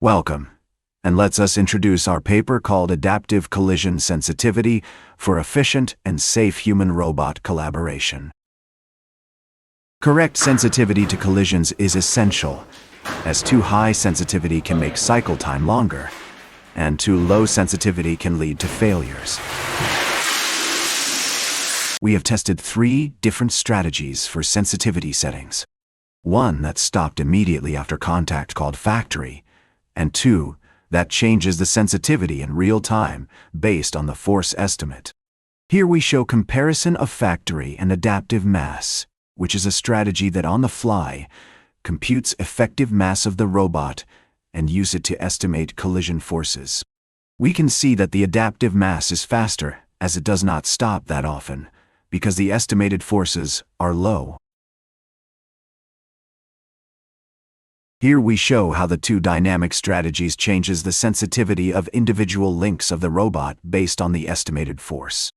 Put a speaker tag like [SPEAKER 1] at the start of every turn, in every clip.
[SPEAKER 1] Welcome, and let's us introduce our paper called Adaptive Collision Sensitivity for Efficient and Safe Human-Robot Collaboration. Correct sensitivity to collisions is essential, as too high sensitivity can make cycle time longer, and too low sensitivity can lead to failures. We have tested 3 different strategies for sensitivity settings. One that stopped immediately after contact called factory, and 2 that changes the sensitivity in real time based on the force estimate. Here we show comparison of factory and adaptive mass, which is a strategy that on the fly computes effective mass of the robot and use it to estimate collision forces. We can see that the adaptive mass is faster, as it does not stop that often, because the estimated forces are low. Here we show how the 2 dynamic strategies changes the sensitivity of individual links of the robot based on the estimated force.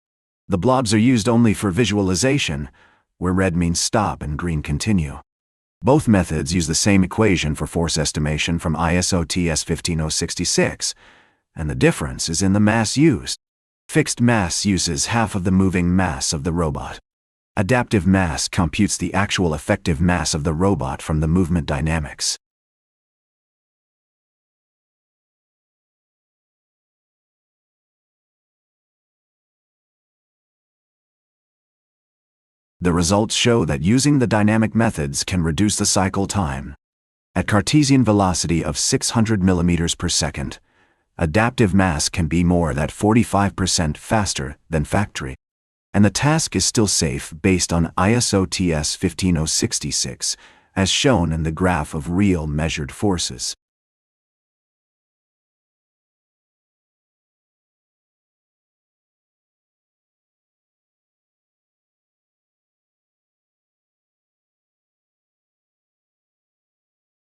[SPEAKER 1] The blobs are used only for visualization, where red means stop and green continue. Both methods use the same equation for force estimation from ISO TS 15066, and the difference is in the mass used. Fixed mass uses half of the moving mass of the robot. Adaptive mass computes the actual effective mass of the robot from the movement dynamics. The results show that using the dynamic methods can reduce the cycle time. At Cartesian velocity of 600 mm per second, adaptive mass can be more than 45% faster than factory. And the task is still safe based on ISO TS 15066, as shown in the graph of real measured forces.